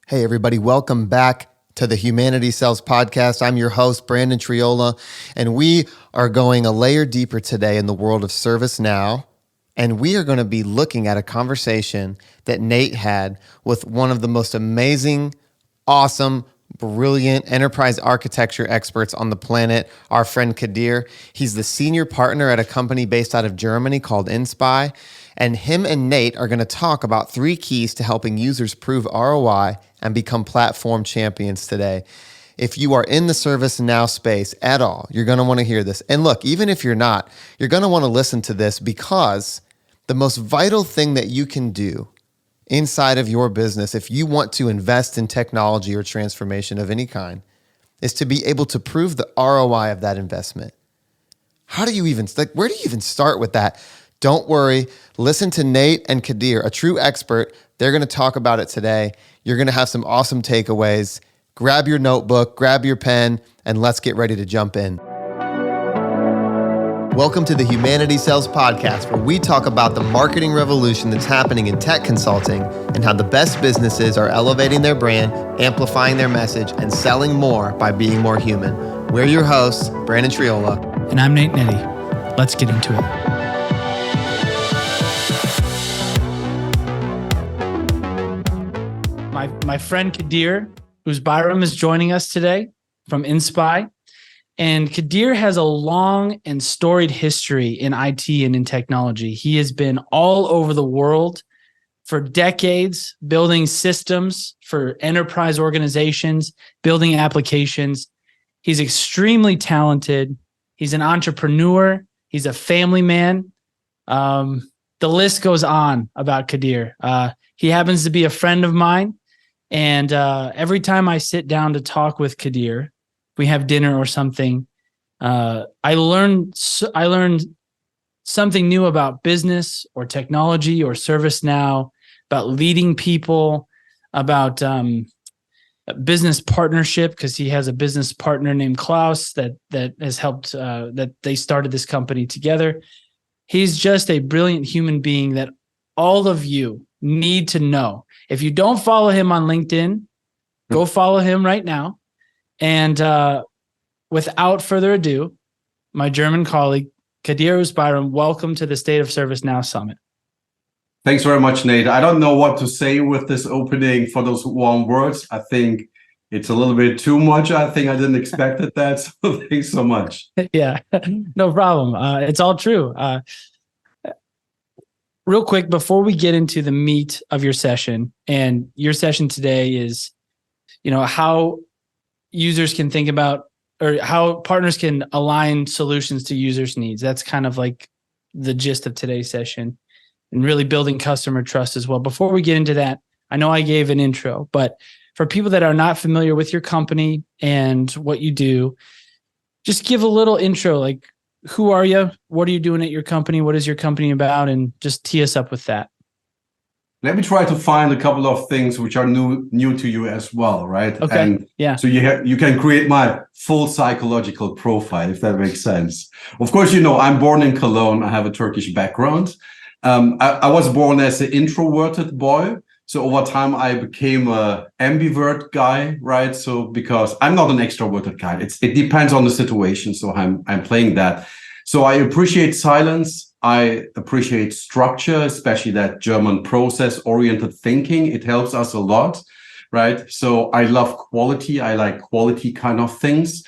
Hey, everybody, welcome back to the Humanity Sells Podcast. I'm your host, Brandon Triola, and we are going a layer deeper today in the world of ServiceNow. And we are going to be looking at a conversation that Nate had with one of the most amazing, awesome, brilliant enterprise architecture experts on the planet, our friend Kadir. He's the senior partner at a company based out of Germany called Inspy. And him and Nate are going to talk about 3 keys to helping users prove ROI and become platform champions today. If you are in the ServiceNow space at all, you're going to want to hear this. And look, even if you're not, you're going to want to listen to this, because the most vital thing that you can do inside of your business, if you want to invest in technology or transformation of any kind, is to be able to prove the ROI of that investment. How do you even, where do you even start with that? Don't worry. Listen to Nate and Kadir, a true expert. They're going to talk about it today. You're going to have some awesome takeaways. Grab your notebook, grab your pen, and let's get ready to jump in. Welcome to the Humanity Sells Podcast, where we talk about the marketing revolution that's happening in tech consulting and how the best businesses are elevating their brand, amplifying their message, and selling more by being more human. We're your hosts, Brandon Triola. And I'm Nate Nettie. Let's get into it. My friend Kadir Özbayram is joining us today from Inspy. And Kadir has a long and storied history in IT and in technology. He has been all over the world for decades, building systems for enterprise organizations, building applications. He's extremely talented. He's an entrepreneur. He's a family man. The list goes on about Kadir. He happens to be a friend of mine. And every time I sit down to talk with Kadir, we have dinner or something, I learned something new about business or technology or ServiceNow, about leading people, about business partnership, because he has a business partner named Klaus that has helped, that they started this company together. He's just a brilliant human being that all of you need to know. If you don't follow him on LinkedIn, go follow him right now. And without further ado, my German colleague, Kadir Özbayram, welcome to the State of ServiceNow Summit. Thanks very much, Nate. I don't know what to say with this opening for those warm words. I think it's a little bit too much. I think I didn't expect that. So thanks so much. Yeah, no problem. It's all true. Real quick, before we get into the meat of your session, and your session today is, how users can think about, or how partners can align solutions to users' needs. That's kind of like the gist of today's session, and really building customer trust as well. Before we get into that, I know I gave an intro, but for people that are not familiar with your company and what you do, just give a little intro, like, who are you? What are you doing at your company? What is your company about? And just tee us up with that. Let me try to find a couple of things which are new to you as well, right? Okay. And yeah. So you can create my full psychological profile, if that makes sense. Of course, I'm born in Cologne. I have a Turkish background. I was born as an introverted boy. So over time, I became a ambivert guy, right? So because I'm not an extroverted guy, it depends on the situation. So I'm playing that. So I appreciate silence. I appreciate structure, especially that German process-oriented thinking. It helps us a lot, right? So I love quality. I like quality kind of things.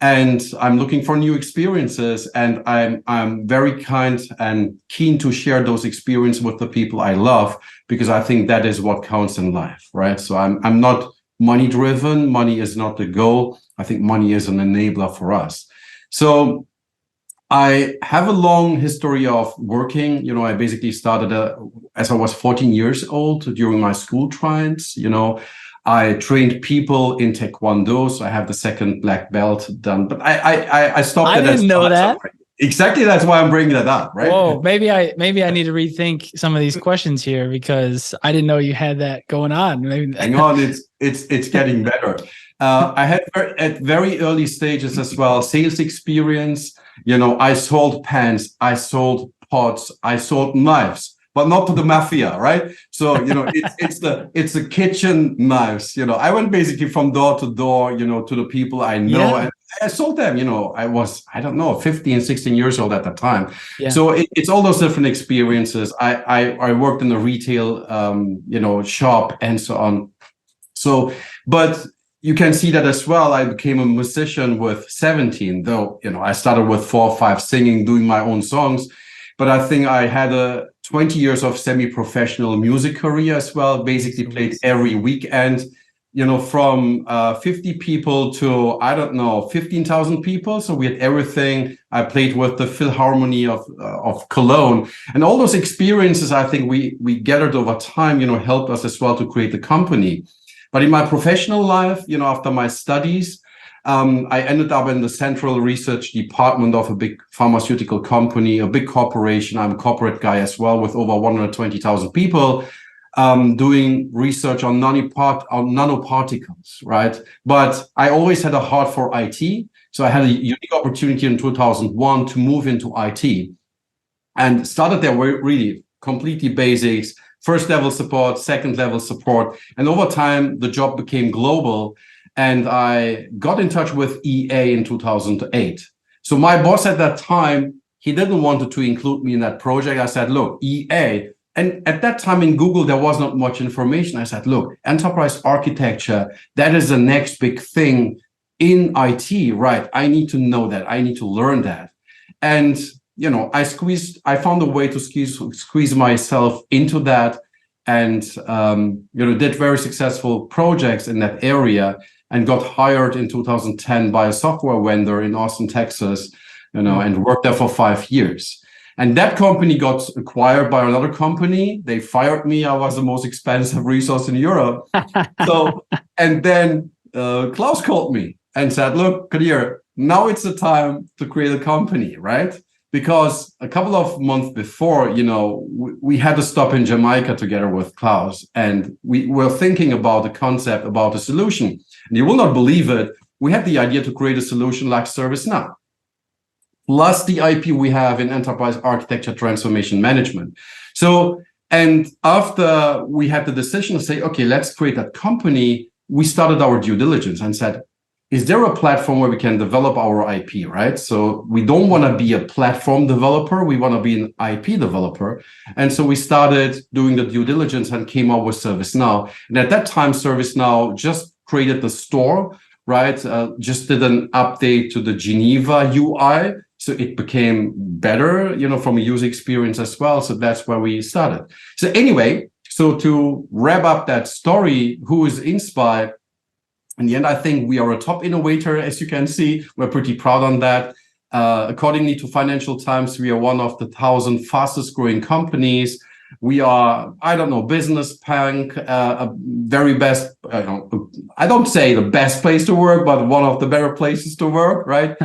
And I'm looking for new experiences, and I'm very kind and keen to share those experiences with the people I love, because I think that is what counts in life, right? So I'm not money driven. Money is not the goal. I think money is an enabler for us. So I have a long history of working. I basically started as I was 14 years old during my school trials. I trained people in Taekwondo, so I have the second black belt done. But I stopped. I didn't know that. Exactly, that's why I'm bringing that up, right? Whoa, maybe I need to rethink some of these questions here, because I didn't know you had that going on. Maybe. Hang on, it's getting better. I had at very early stages as well sales experience. I sold pens, I sold pots, I sold knives. but not to the mafia, right? So, it's the kitchen knives. I went basically from door to door, to the people I know, and I sold them. I was, I don't know, 15, 16 years old at the time. Yeah. So it's all those different experiences. I worked in a retail, shop and so on. So, but you can see that as well. I became a musician with 17, though, I started with 4 or 5 singing, doing my own songs. But I think I had 20 years of semi-professional music career as well, basically played every weekend, from 50 people to, I don't know, 15,000 people. So we had everything. I played with the Philharmony of Cologne. And all those experiences, I think we gathered over time, helped us as well to create the company. But in my professional life, after my studies, I ended up in the central research department of a big pharmaceutical company, a big corporation. I'm a corporate guy as well, with over 120,000 people, doing research on nanoparticles, right? But I always had a heart for IT. So I had a unique opportunity in 2001 to move into IT and started there really completely basics. First level support, second level support. And over time, the job became global. And I got in touch with EA in 2008. So my boss at that time, he didn't want to include me in that project. I said, look, EA. And at that time in Google, there was not much information. I said, look, enterprise architecture, that is the next big thing in IT, right? I need to know that. I need to learn that. And I found a way to squeeze myself into that, and did very successful projects in that area, and got hired in 2010 by a software vendor in Austin, Texas, and worked there for 5 years. And that company got acquired by another company. They fired me. I was the most expensive resource in Europe. And then Klaus called me and said, look, Kadir, now it's the time to create a company, right? Because a couple of months before, we had to stop in Jamaica together with Klaus, and we were thinking about the concept, about the solution. And you will not believe it. We had the idea to create a solution like ServiceNow, plus the IP we have in enterprise architecture transformation management. So, and after we had the decision to say, okay, let's create that company, we started our due diligence and said, is there a platform where we can develop our IP, right? So we don't want to be a platform developer. We want to be an IP developer. And so we started doing the due diligence and came up with ServiceNow. And at that time, ServiceNow just created the store, right? Just did an update to the Geneva UI. So it became better, from a user experience as well. So that's where we started. So anyway, so to wrap up that story, who is Inspire? In the end, I think we are a top innovator, as you can see. We're pretty proud on that. Accordingly to Financial Times, we are one of the 1,000 fastest growing companies. We are, Business Punk, very best, I don't say the best place to work, but one of the better places to work, right?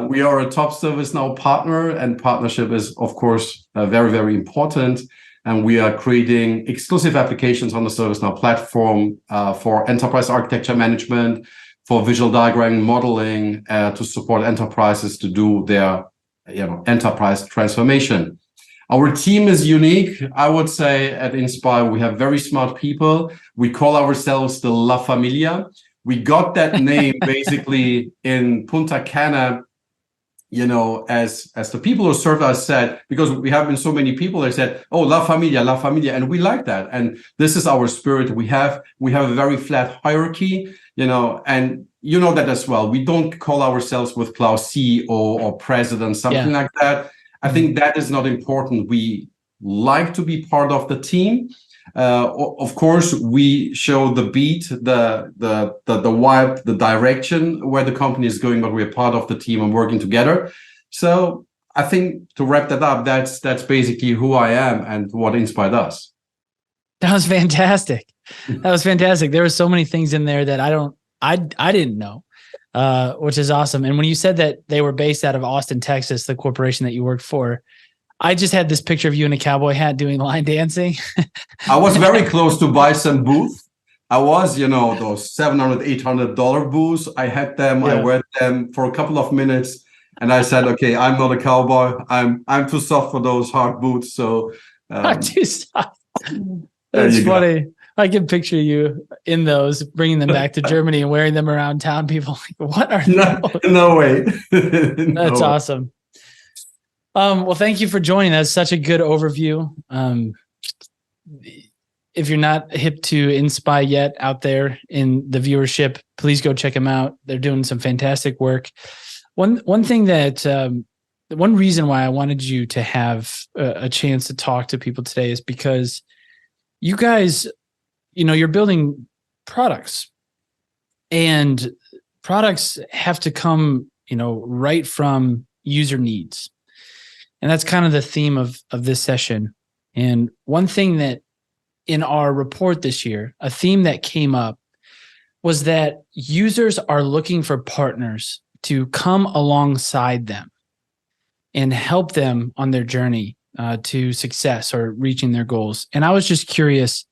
We are a top ServiceNow partner, and partnership is, of course, very, very important. And we are creating exclusive applications on the ServiceNow platform for enterprise architecture management, for visual diagram modeling, to support enterprises to do their enterprise transformation. Our team is unique. I would say at Inspire, we have very smart people. We call ourselves the La Familia. We got that name basically in Punta Cana, as the people who served us said, because we have been so many people, they said, oh, La Familia, and we like that. And this is our spirit. We have a very flat hierarchy, and that as well. We don't call ourselves with Klaus CEO or president, something like that. I think that is not important. We like to be part of the team. Of course, we show the beat, the vibe, the direction where the company is going, but we're part of the team and working together. So I think to wrap that up, that's basically who I am and what Inspire does. That was fantastic. There were so many things in there that I didn't know, which is awesome. And when you said that they were based out of Austin, Texas, the corporation that you worked for, I just had this picture of you in a cowboy hat doing line dancing. I was very close to buy some booth. I was, those $700, $800 booths. I had them. Yeah. I wear them for a couple of minutes, and I said, "Okay, I'm not a cowboy. I'm too soft for those hard boots." So Two sides. There That's you go. funny. I can picture you in those, bringing them back to Germany and wearing them around town. People are like, what are those? No way. That's awesome. Well, thank you for joining. That's such a good overview. If you're not hip to Inspy yet out there in the viewership, please go check them out. They're doing some fantastic work. One thing that one reason why I wanted you to have a chance to talk to people today is because you guys, you're building products, and products have to come, right from user needs. And that's kind of the theme of this session. And one thing that in our report this year, a theme that came up was that users are looking for partners to come alongside them and help them on their journey to success or reaching their goals. And I was just curious,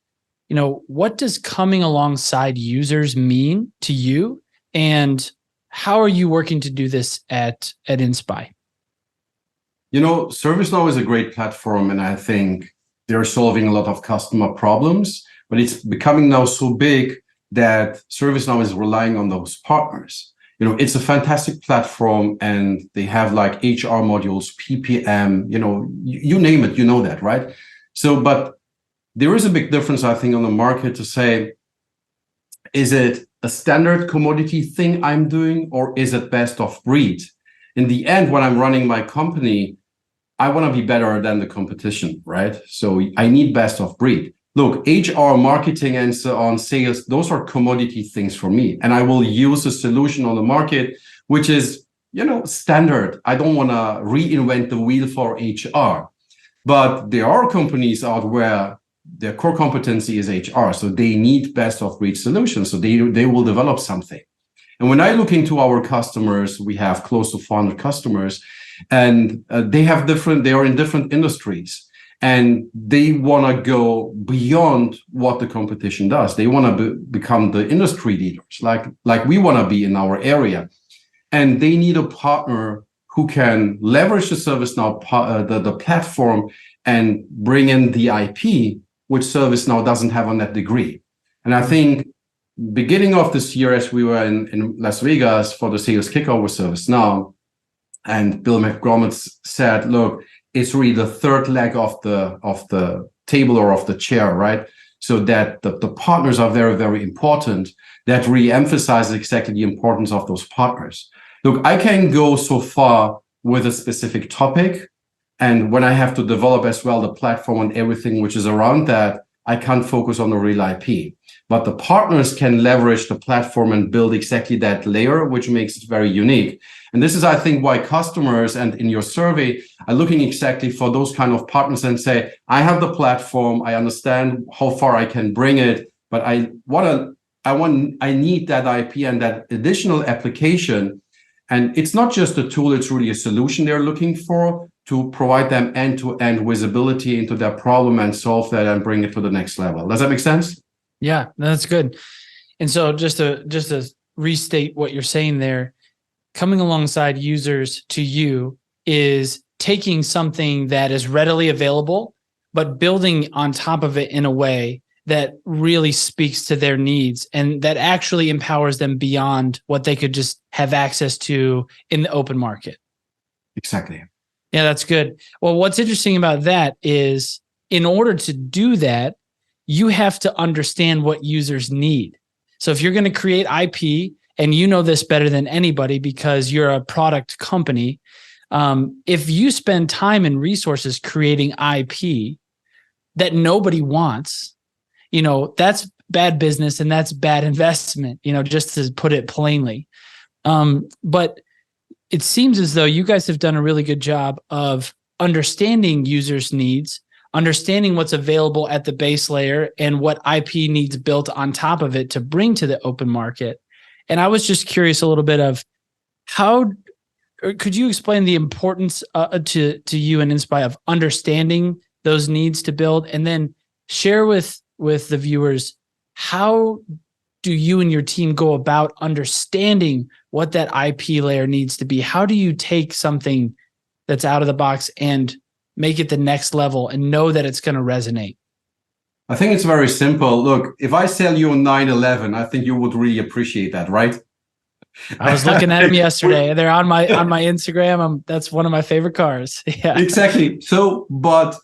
what does coming alongside users mean to you? And how are you working to do this at Inspy? ServiceNow is a great platform, and I think they're solving a lot of customer problems, but it's becoming now so big that ServiceNow is relying on those partners. It's a fantastic platform, and they have like HR modules, PPM, you name it, that, right? So, but there is a big difference, I think, on the market to say, is it a standard commodity thing I'm doing, or is it best of breed? In the end, when I'm running my company, I want to be better than the competition, right? So I need best of breed. Look, HR, marketing, and so on, sales, those are commodity things for me. And I will use a solution on the market, which is, standard. I don't want to reinvent the wheel for HR. But there are companies out where their core competency is HR. So they need best of breed solutions. So they will develop something. And when I look into our customers, we have close to 400 customers, and they are in different industries, and they want to go beyond what the competition does. They want to become the industry leaders, like we want to be in our area. And they need a partner who can leverage the ServiceNow, the platform, and bring in the IP, which ServiceNow doesn't have on that degree. And I think beginning of this year, as we were in Las Vegas for the sales kickoff with ServiceNow, and Bill McGromet said, look, it's really the third leg of the table or of the chair, right? So that the partners are very, very important. That really emphasizes exactly the importance of those partners. Look, I can go so far with a specific topic, and when I have to develop as well the platform and everything which is around that, I can't focus on the real IP. But the partners can leverage the platform and build exactly that layer, which makes it very unique. And this is, I think, why customers and in your survey are looking exactly for those kind of partners and say, I have the platform, I understand how far I can bring it, but I need that IP and that additional application. And it's not just a tool, it's really a solution they're looking for to provide them end-to-end visibility into their problem and solve that and bring it to the next level. Does that make sense? Yeah, that's good. And so just to restate what you're saying there, coming alongside users to you is taking something that is readily available, but building on top of it in a way that really speaks to their needs and that actually empowers them beyond what they could just have access to in the open market. Exactly. Yeah, that's good. Well, what's interesting about that is in order to do that, you have to understand what users need. So if you're going to create IP, and you know this better than anybody because you're a product company, if you spend time and resources creating IP that nobody wants, that's bad business and that's bad investment, just to put it plainly. But it seems as though you guys have done a really good job of understanding users' needs, understanding what's available at the base layer and what IP needs built on top of it to bring to the open market. And I was just curious a little bit of could you explain the importance to you and Inspy of understanding those needs to build, and then share with the viewers, how do you and your team go about understanding what that IP layer needs to be? How do you take something that's out of the box and make it the next level and know that it's going to resonate? I think it's very simple. Look, if I sell you a 911, I think you would really appreciate that, right? I was looking at them yesterday. They're on my Instagram. That's one of my favorite cars. Yeah, exactly. So, but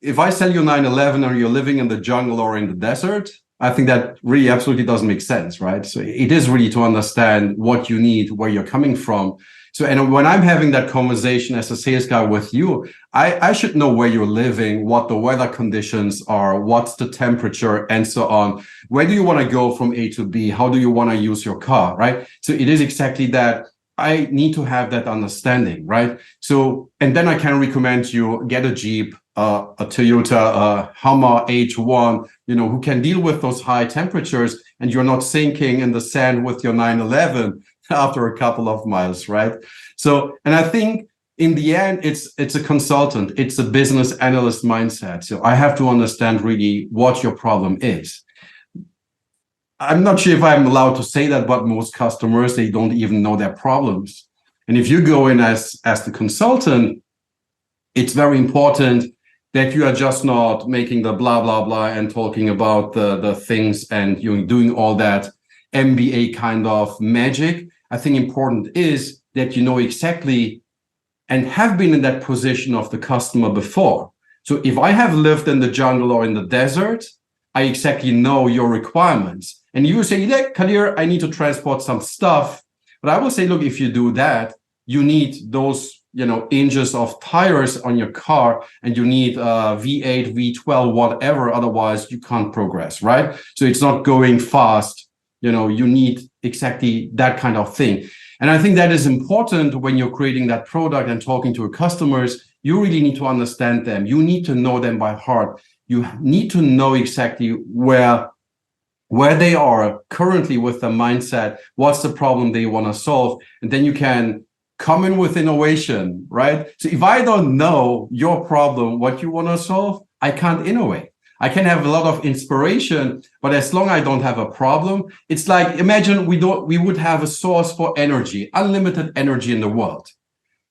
if I sell you 911 or you're living in the jungle or in the desert, I think that really absolutely doesn't make sense, right? So it is really to understand what you need, where you're coming from. So, and when I'm having that conversation as a sales guy with you, I should know where you're living, what the weather conditions are, what's the temperature, and so on. Where do you want to go from A to B? How do you want to use your car, right? So it is exactly that. I need to have that understanding, right? So, and then I can recommend you get a Jeep, a Toyota, a Hummer H1, who can deal with those high temperatures, and you're not sinking in the sand with your 911 after a couple of miles, right? So, and I think in the end, it's a consultant, it's a business analyst mindset. So I have to understand really what your problem is. I'm not sure if I'm allowed to say that, but most customers, they don't even know their problems. And if you go in as the consultant, it's very important that you are just not making the blah, blah, blah and talking about the things and you're doing all that MBA kind of magic. I think important is that you know exactly and have been in that position of the customer before. So if I have lived in the jungle or in the desert, I exactly know your requirements. And you say, yeah, Kadir, I need to transport some stuff. But I will say, look, if you do that, you need those, inches of tires on your car, and you need V8, V12, whatever. Otherwise, you can't progress, right? So it's not going fast. You need exactly that kind of thing. And I think that is important when you're creating that product and talking to your customers. You really need to understand them. You need to know them by heart. You need to know exactly where they are currently with the mindset, what's the problem they want to solve, and then you can come in with innovation, right? So if I don't know your problem, what you want to solve, I can't innovate. I can have a lot of inspiration, but as long as I don't have a problem, it's like, imagine we would have a source for energy, unlimited energy in the world.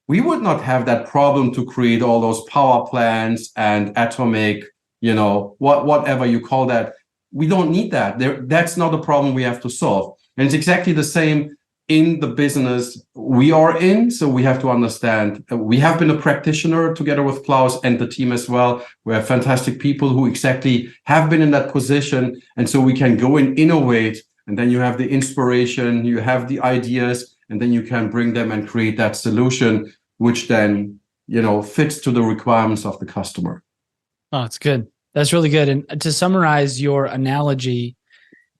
We would not have that problem to create all those power plants and atomic, whatever you call that. We don't need that. That's not a problem we have to solve. And it's exactly the same in the business we are in. So we have to understand, we have been a practitioner together with Klaus and the team as well. We have fantastic people who exactly have been in that position. And so we can go and innovate. And then you have the inspiration, you have the ideas, and then you can bring them and create that solution, which then, fits to the requirements of the customer. Oh, it's good. That's really good. And to summarize your analogy,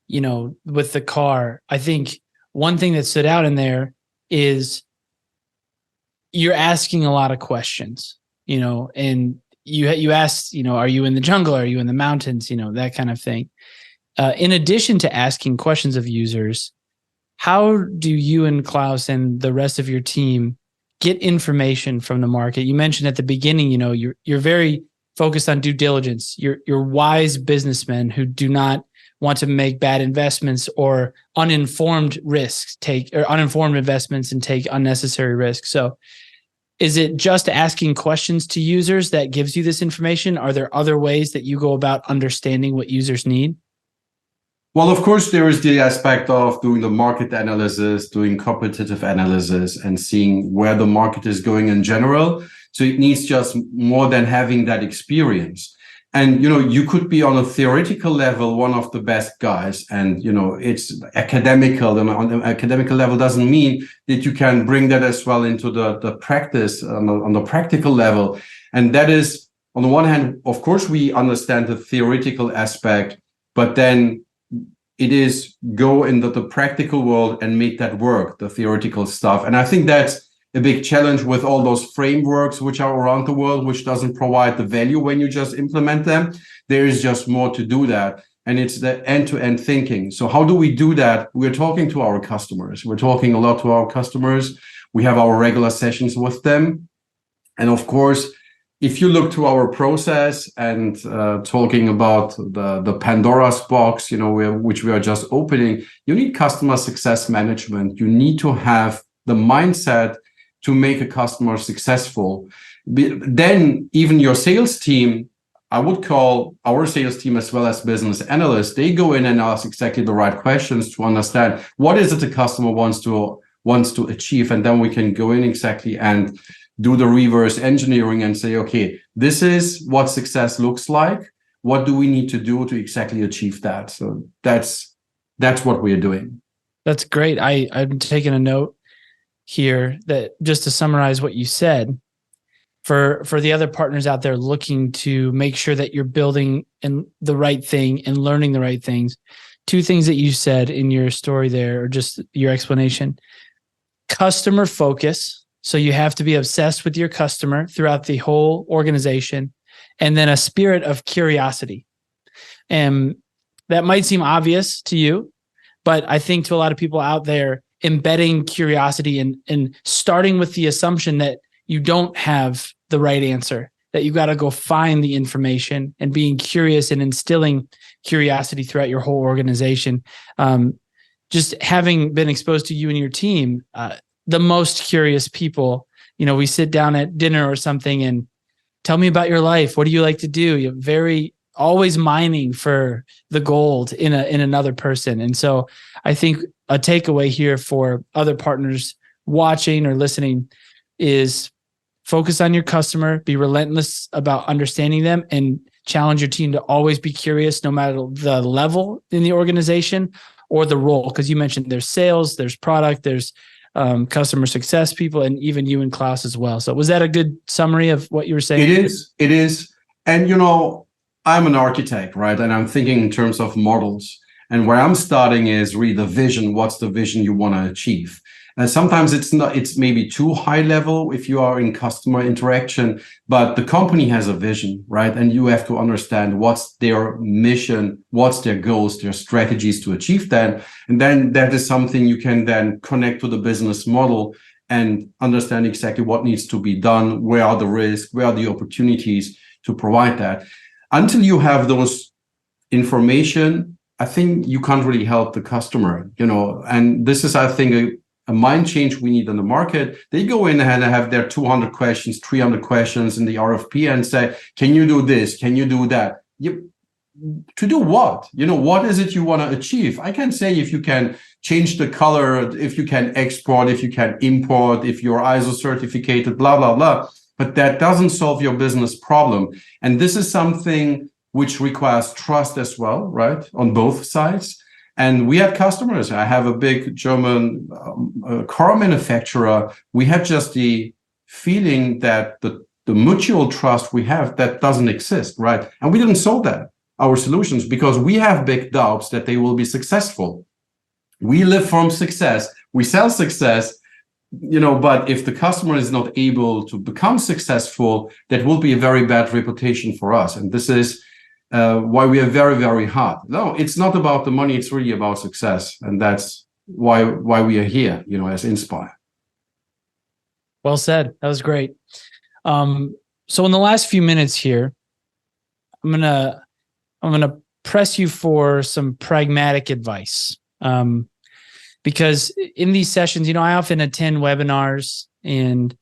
with the car, I think one thing that stood out in there is you're asking a lot of questions, and you asked, are you in the jungle? Are you in the mountains? That kind of thing. In addition to asking questions of users, how do you and Klaus and the rest of your team get information from the market? You mentioned at the beginning, you're very focused on due diligence. You're wise businessmen who do not want to make bad investments or uninformed investments and take unnecessary risks. So is it just asking questions to users that gives you this information? Are there other ways that you go about understanding what users need? Well, of course, there is the aspect of doing the market analysis, doing competitive analysis, and seeing where the market is going in general. So it needs just more than having that experience. And, you could be on a theoretical level, one of the best guys, and, it's academical. And on the academical level doesn't mean that you can bring that as well into the practice on the practical level. And that is, on the one hand, of course, we understand the theoretical aspect, but then it is go into the practical world and make that work, the theoretical stuff. And I think that's a big challenge with all those frameworks which are around the world, which doesn't provide the value when you just implement them. There is just more to do that. And it's the end-to-end thinking. So how do we do that? We're talking to our customers. We're talking a lot to our customers. We have our regular sessions with them. And of course, if you look to our process and talking about the Pandora's box, which we are just opening, you need customer success management. You need to have the mindset to make a customer successful. Then even your sales team, I would call our sales team as well as business analysts, they go in and ask exactly the right questions to understand what is it the customer wants to achieve. And then we can go in exactly and do the reverse engineering and say, okay, this is what success looks like. What do we need to do to exactly achieve that? So that's what we're doing. That's great. I'm taking a note here that just to summarize what you said, for the other partners out there looking to make sure that you're building in the right thing and learning the right things. Two things that you said in your story there, or just your explanation: customer focus. So you have to be obsessed with your customer throughout the whole organization, and then a spirit of curiosity. And that might seem obvious to you, but I think to a lot of people out there, embedding curiosity and starting with the assumption that you don't have the right answer, that you got to go find the information, and being curious and instilling curiosity throughout your whole organization. Just having been exposed to you and your team, the most curious people, we sit down at dinner or something and tell me about your life. What do you like to do? You're very always mining for the gold in another person. And so I think a takeaway here for other partners watching or listening is focus on your customer, be relentless about understanding them, and challenge your team to always be curious, no matter the level in the organization or the role. Because you mentioned there's sales, there's product, there's customer success people, and even you and Klaus as well. So was that a good summary of what you were saying? It is. And, I'm an architect, right? And I'm thinking in terms of models. And where I'm starting is really the vision. What's the vision you want to achieve? And sometimes it's maybe too high level if you are in customer interaction, but the company has a vision, right? And you have to understand what's their mission, what's their goals, their strategies to achieve that. And then that is something you can then connect to the business model and understand exactly what needs to be done, where are the risks, where are the opportunities to provide that. Until you have those information, I think you can't really help the customer, and this is, I think, a mind change we need in the market. They go in and have their 200 questions, 300 questions in the RFP and say, can you do this? Can you do that? To do what? What is it you want to achieve? I can say if you can change the color, if you can export, if you can import, if you're ISO certificated, blah, blah, blah. But that doesn't solve your business problem. And this is something which requires trust as well, right? On both sides. And we had customers. I have a big German car manufacturer. We had just the feeling that the mutual trust we have, that doesn't exist, right? And we didn't solve that, our solutions, because we have big doubts that they will be successful. We live from success. We sell success, but if the customer is not able to become successful, that will be a very bad reputation for us. And this is why we are very, very hard. No, it's not about the money. It's really about success. And that's why we are here, as Inspire. Well said. That was great. So in the last few minutes here, I'm gonna press you for some pragmatic advice. Because in these sessions, I often attend webinars, and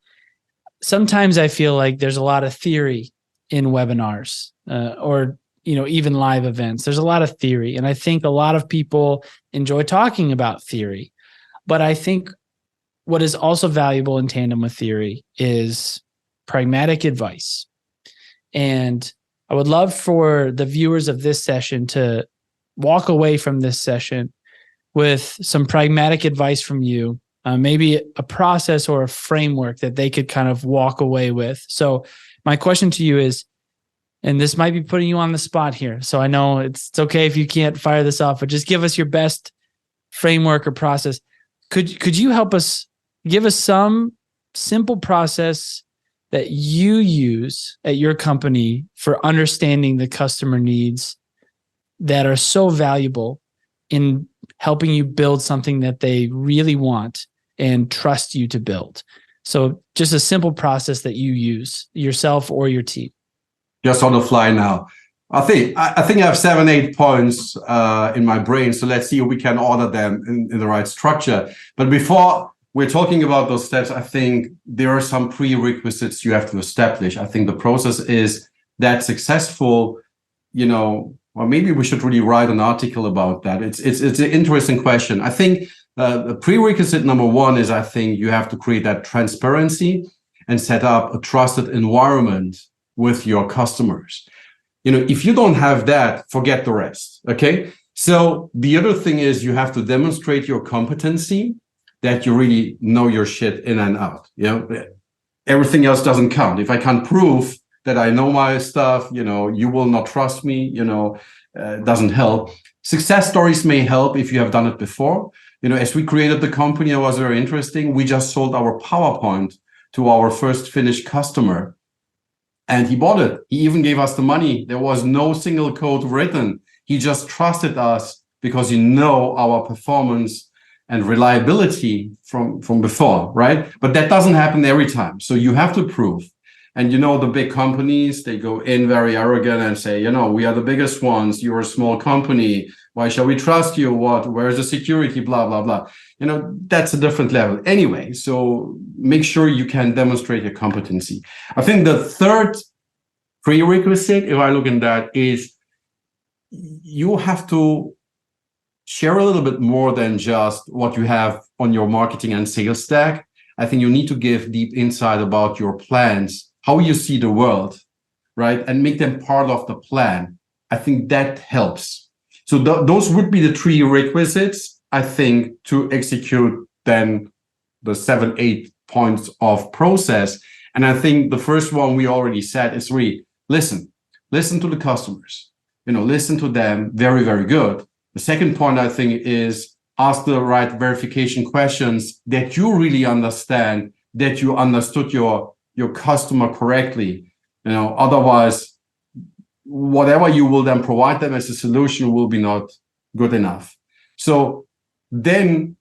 sometimes I feel like there's a lot of theory in webinars, or even live events. There's a lot of theory, and I think a lot of people enjoy talking about theory. But I think what is also valuable in tandem with theory is pragmatic advice. And I would love for the viewers of this session to walk away from this session with some pragmatic advice from you, maybe a process or a framework that they could kind of walk away with. So my question to you is, and this might be putting you on the spot here, so I know it's okay if you can't fire this off, but just give us your best framework or process. Could you help us, give us some simple process that you use at your company for understanding the customer needs that are so valuable in helping you build something that they really want and trust you to build? So just a simple process that you use yourself or your team. Just on the fly now. I think I have 7-8 points in my brain. So let's see if we can order them in the right structure. But before we're talking about those steps, I think there are some prerequisites you have to establish. I think the process is that successful, or maybe we should really write an article about that. It's an interesting question. I think the prerequisite number one is, I think you have to create that transparency and set up a trusted environment with your customers. If you don't have that, forget the rest. Okay. So the other thing is you have to demonstrate your competency, that you really know your shit in and out. Everything else doesn't count. If I can't prove that I know my stuff, you will not trust me, doesn't help. Success stories may help if you have done it before. As we created the company, it was very interesting. We just sold our PowerPoint to our first Finnish customer, and he bought it. He even gave us the money. There was no single code written. He just trusted us because our performance and reliability from before, right? But that doesn't happen every time. So you have to prove. And the big companies, they go in very arrogant and say, we are the biggest ones. You're a small company. Why shall we trust you? Where's the security? Blah, blah, blah. That's a different level. Anyway, so make sure you can demonstrate your competency. I think the third prerequisite, if I look in that, is you have to share a little bit more than just what you have on your marketing and sales stack. I think you need to give deep insight about your plans, how you see the world, right? And make them part of the plan. I think that helps. So those would be the three requisites, I think, to execute then the 7-8 points of process. And I think the first one we already said is really listen to the customers, listen to them. Very, very good. The second point, I think, is ask the right verification questions, that you really understand, that you understood your customer correctly. Otherwise, whatever you will then provide them as a solution will be not good enough. So then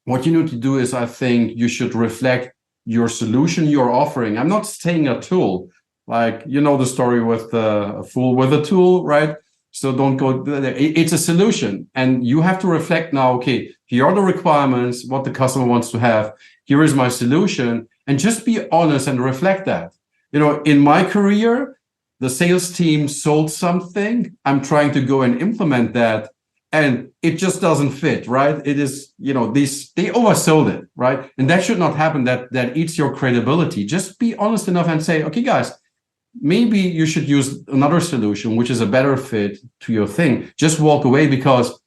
what you need to do is, I think you should reflect your solution you're offering. I'm not saying a tool, like, the story with the fool with a tool, right? So don't go there. It's a solution. And you have to reflect now, okay, here are the requirements, what the customer wants to have. Here is my solution. And just be honest and reflect that. In my career, the sales team sold something. I'm trying to go and implement that, and it just doesn't fit, right? It is, they oversold it, right? And that should not happen. That eats your credibility. Just be honest enough and say, okay, guys, maybe you should use another solution, which is a better fit to your thing. Just walk away, because,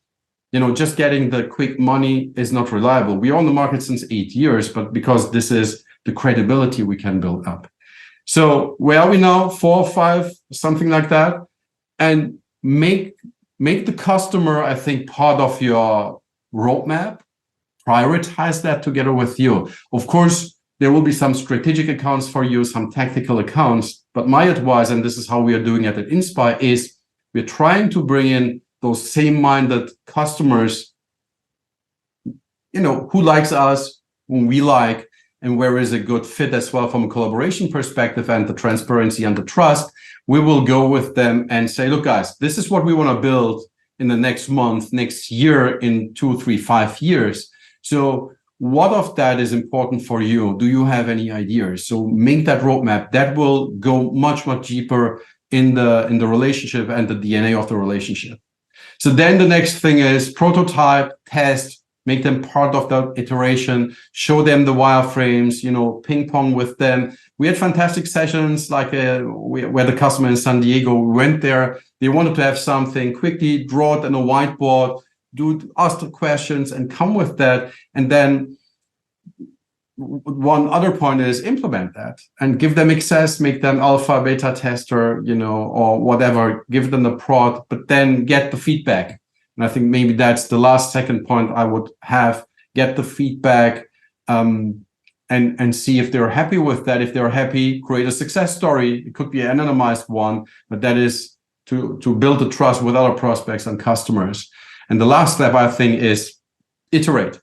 just getting the quick money is not reliable. We're on the market since 8 years, but because this is the credibility we can build up. So where are we now? 4 or 5, something like that. And make the customer, I think, part of your roadmap. Prioritize that together with you. Of course, there will be some strategic accounts for you, some tactical accounts. But my advice, and this is how we are doing it at Inspire, is we're trying to bring in those same-minded customers, who likes us, whom we like, and where is a good fit as well from a collaboration perspective, and the transparency and the trust. We will go with them and say, look, guys, this is what we want to build in the next month, next year, in 2, 3, 5 years. So what of that is important for you? Do you have any ideas? So make that roadmap. That will go much, much deeper in the relationship and the DNA of the relationship. So then the next thing is prototype, test, make them part of that iteration, show them the wireframes, ping pong with them. We had fantastic sessions like where the customer in San Diego, we went there. They wanted to have something, quickly draw it on a whiteboard, ask the questions and come with that. And then one other point is implement that and give them access, make them alpha, beta tester, or whatever, give them the prod, but then get the feedback. And I think maybe that's the last second point I would have, get the feedback and see if they're happy with that. If they're happy, create a success story. It could be an anonymized one, but that is to build the trust with other prospects and customers. And the last step, I think, is iterate.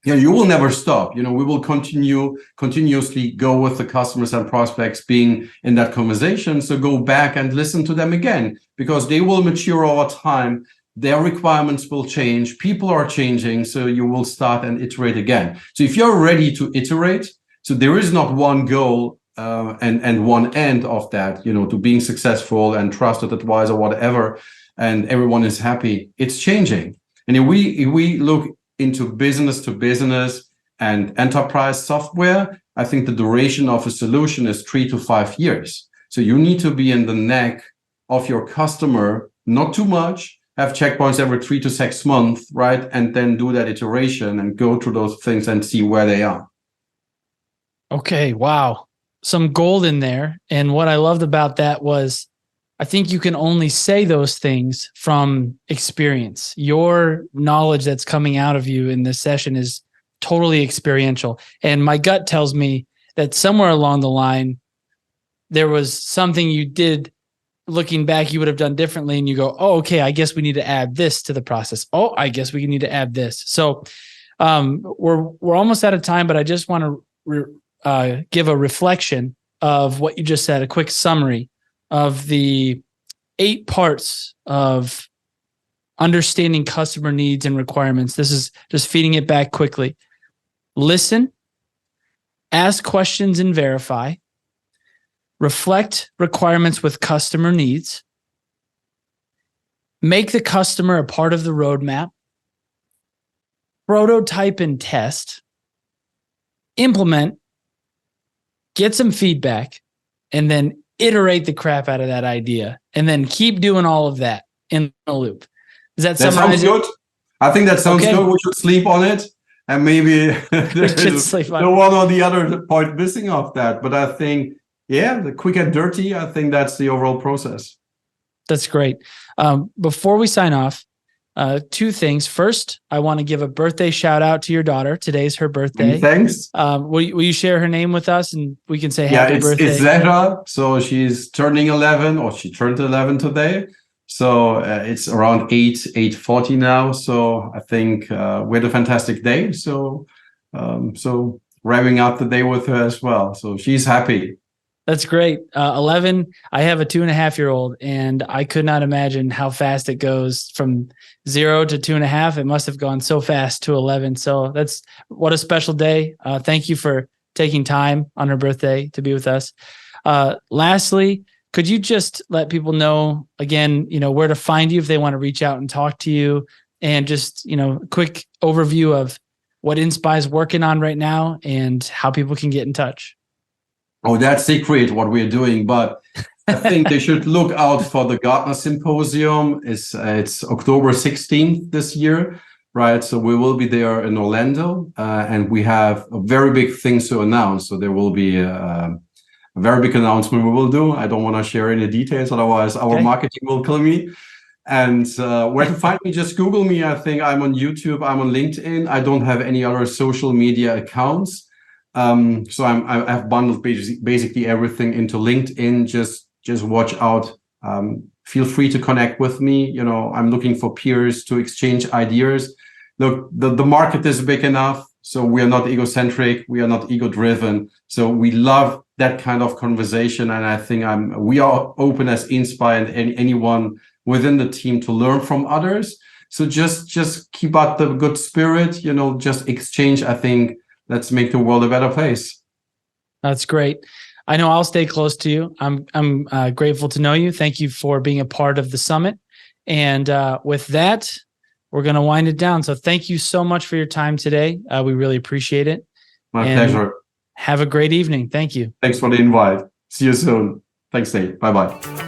You will never stop. We will continuously go with the customers and prospects being in that conversation. So go back and listen to them again, because they will mature over time. their requirements will change, people are changing, so you will start and iterate again. So if you're ready to iterate, so there is not one goal and one end of that, to being successful and trusted advisor, whatever, and everyone is happy. It's changing. And if we look into business to business and enterprise software, I think the duration of a solution is 3 to 5 years. So you need to be in the neck of your customer, not too much, have checkpoints every 3 to 6 months, right? And then do that iteration and go through those things and see where they are. Okay, wow. Some gold in there. And what I loved about that was, I think you can only say those things from experience. Your knowledge that's coming out of you in this session is totally experiential. And my gut tells me that somewhere along the line, there was something you did, looking back, you would have done differently. And you go, oh, okay, I guess we need to add this to the process. Oh, I guess we need to add this. So we're almost out of time, but I just want to give a reflection of what you just said, a quick summary of the 8 parts of understanding customer needs and requirements. This is just feeding it back quickly. Listen, ask questions and verify, reflect requirements with customer needs, make the customer a part of the roadmap, prototype and test, implement, get some feedback, and then iterate the crap out of that idea, and then keep doing all of that in a loop. Does that summarize it? Sounds good. I think that sounds good. We should sleep on it. And maybe there's the one or the other point missing of that. But I think, the quick and dirty, I think that's the overall process. That's great. Before we sign off, 2 things. First, I want to give a birthday shout out to your daughter. Today's her birthday. Thanks. Will you share her name with us, and we can say happy birthday? It's Zehra. So she's turning 11, or she turned 11 today. So it's around 8:40 now. So I think we had a fantastic day. So wrapping up the day with her as well. So she's happy. That's great. 11. I have a 2.5-year-old, and I could not imagine how fast it goes from 0 to 2.5. It must have gone so fast to 11. So what a special day. Thank you for taking time on her birthday to be with us. Lastly, could you just let people know again, where to find you if they want to reach out and talk to you, and just, quick overview of what Inspire is working on right now and how people can get in touch? Oh, that's secret what we're doing, but I think they should look out for the Gartner Symposium. It's October 16th this year, right? So we will be there in Orlando, and we have a very big thing to announce. So there will be a very big announcement we will do. I don't want to share any details, otherwise our marketing will kill me. And where to find me, just Google me. I think I'm on YouTube, I'm on LinkedIn. I don't have any other social media accounts. So I've bundled basically everything into LinkedIn. Just watch out. Feel free to connect with me. I'm looking for peers to exchange ideas. Look, the market is big enough. So we are not egocentric. We are not ego driven. So we love that kind of conversation. And I think we are open as Inspire and anyone within the team to learn from others. So just keep up the good spirit, just exchange. I think let's make the world a better place. That's great. I know I'll stay close to you. I'm grateful to know you. Thank you for being a part of the summit. And with that, we're going to wind it down. So thank you so much for your time today. We really appreciate it. My pleasure. Have a great evening. Thank you. Thanks for the invite. See you soon. Thanks, Nate. Bye-bye.